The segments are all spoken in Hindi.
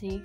6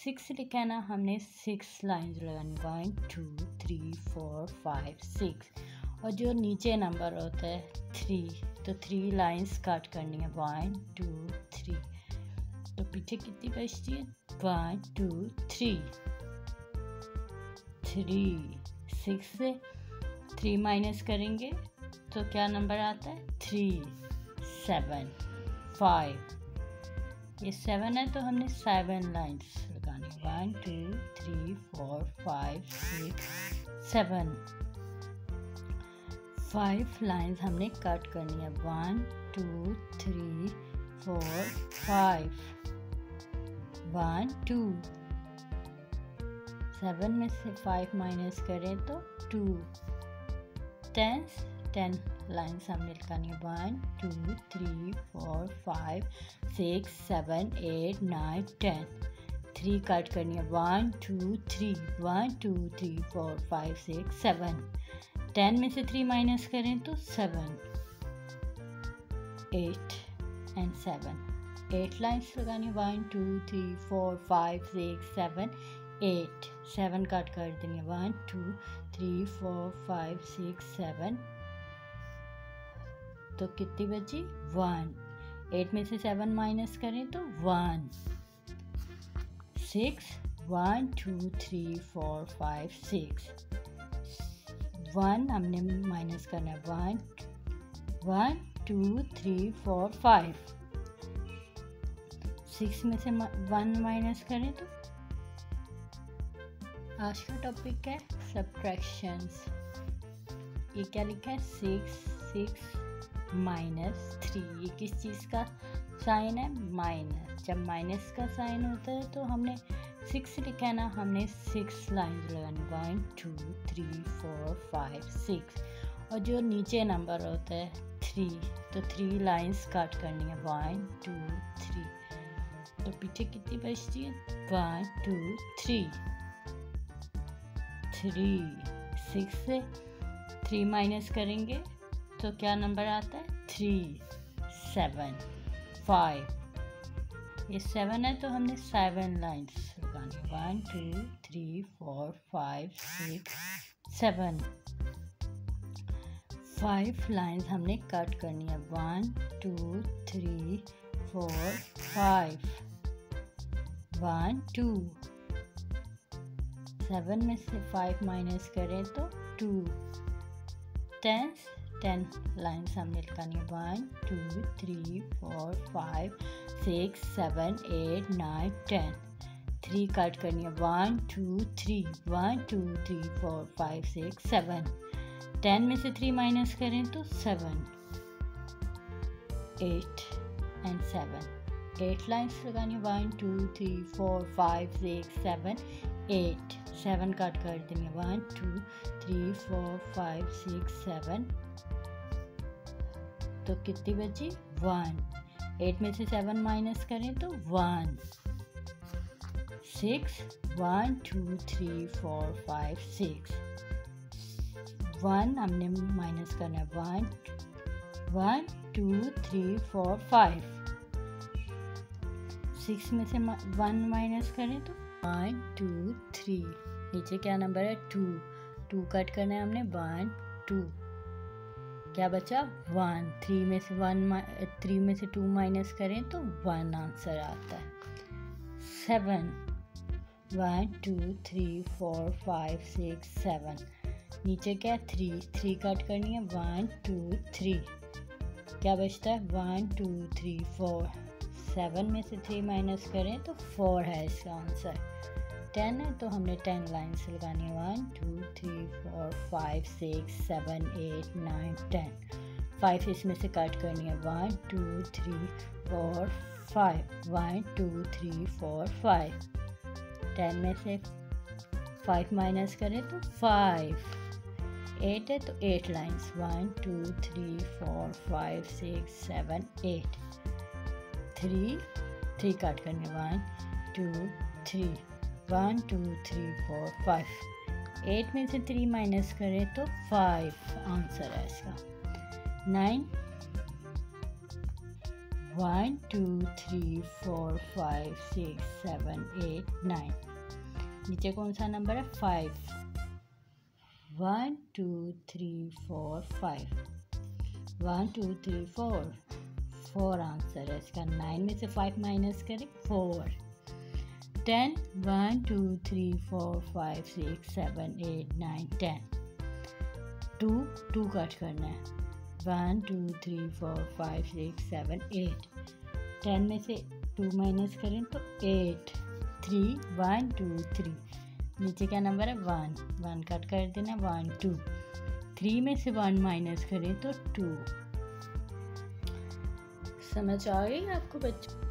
6 लिखा है ना, हमने 6 लाइन्स लगानी, 1 2 3 4 5 6, और जो नीचे नंबर होता है 3, तो 3 लाइन्स कट करनी है, 1 2 3, तो पीछे कितनी बचती है, 1 2 3, 6 से 3 माइनस करेंगे तो क्या नंबर आता है, 3 7 5, ये 7 है तो हमने 7 लाइन्स लगानी, 1 2 3 4 5 6 7, 5 लाइन्स हमने कट करनी है, 1 2 3 4 5, 1 2, 7 में से 5 माइनस करें तो 2, 10 लाइन्स हमने लगानी है, 1 2 3 4 5 6 7 8 9 10, 3 कट करनी है, 1 2 3 1 2 3 4 5 6 7, 10 में से 3 माइनस करें तो 7 8 and 7, 8 लाइन्स लगानी है, 1 2 3 4 5 6 7 8, 7 कट कर देंगे, 1 2 3 4 5 6 7, तो कितनी बची, 1, 8 में से 7 माइनस करें तो 1, 6 1 2 3 4 5 6, 1 हमने माइनस करना है, 1 2 3 4 5, 6 में से 1 माइनस करें तो, आज का टॉपिक है सब्ट्रैक्शंस। ये क्या लिखा है, 6 माइनस 3, ये किस चीज़ का साइन है, माइनस। जब माइनस का साइन होता है तो हमने 6 लिखा है ना, हमने 6 लाइन्स लगानी, 1 2 3 4 5 6, और जो नीचे नंबर होता है 3, तो 3 लाइन्स कट करनी है, 1 2 3, तो पीछे कितनी बचती है, 1 2 3, 6 से 3 माइनस करेंगे तो क्या नंबर आता है, 3 7 5, ये 7 है तो हमने 7 लाइन्स लगानी, 1 2 3 4 5 6 7, 5 लाइन्स हमने कट करनी है, 1 2 3 4 5, 1 2, 7 में से 5 माइनस करें तो 2, 10 लाइन्स हमने लगानी है, 1 2 3 4 5 6 7 8 9 10, 3 कट करनी है, 1 2 3 1 2 3 4 5 6 7, 10 में से 3 माइनस करें तो 7 8 and 7, 8 लाइन्स लगानी है, 1 2 3 4 5 6 7 8, 7 कट कर देंगे, 1 2 3 4 5 6 7, तो कितनी बची, 1, 8 में से 7 माइनस करें तो 1, 6 1 2 3 4 5 6, 1 हमने माइनस करना है, 1 2 3 4 5, 6 में से 1 माइनस करें तो 1 2 3, नीचे क्या नंबर है, 2 कट करना है हमने, 1 2, क्या बचा, 1, 3 में से 2 माइनस करें तो 1 आंसर आता है, 7 1 2 3 4 5 6 7, नीचे क्या, 3 कट करनी है, 1 2 3, क्या बचता है, 1 2 3 4, 7 में से 3 माइनस करें तो 4 है इसका आंसर, 10 है तो हमने 10 लाइन्स लगानी है, 1 2 3 4 5 6 7 8 9 10, 5 इसमें से कट करनी है, 1 2 3 4 5, 1 2 3 4 5, 10 में से 5 माइनस करें तो 5, 8 है तो 8 लाइन्स, 1 2 3 4 5 6 7 8, 3 कट करनी है, 1 2 3 1 2 3 4 5, 8 में से 3 माइनस करें तो 5 आंसर है इसका, 9 1 2 3 4 5 6 7 8 9. नीचे कौन सा नंबर है? 5. 1 2 3 4 5. 1 2 3 4. 4 आंसर है इसका. 9 में से 5 माइनस करें 4. 10. 1 2 3 4 5 6 7 8 9 10. 2 कट करना है. 1 2 3 4 5 6 7 8. 10 में से 2 माइनस करें तो 8. 3 1 2 3. नीचे क्या नंबर है? 1 कट कर देना. 1 2. 3 में से 1 माइनस करें तो 2. समझ आ गई आपको बच्चों?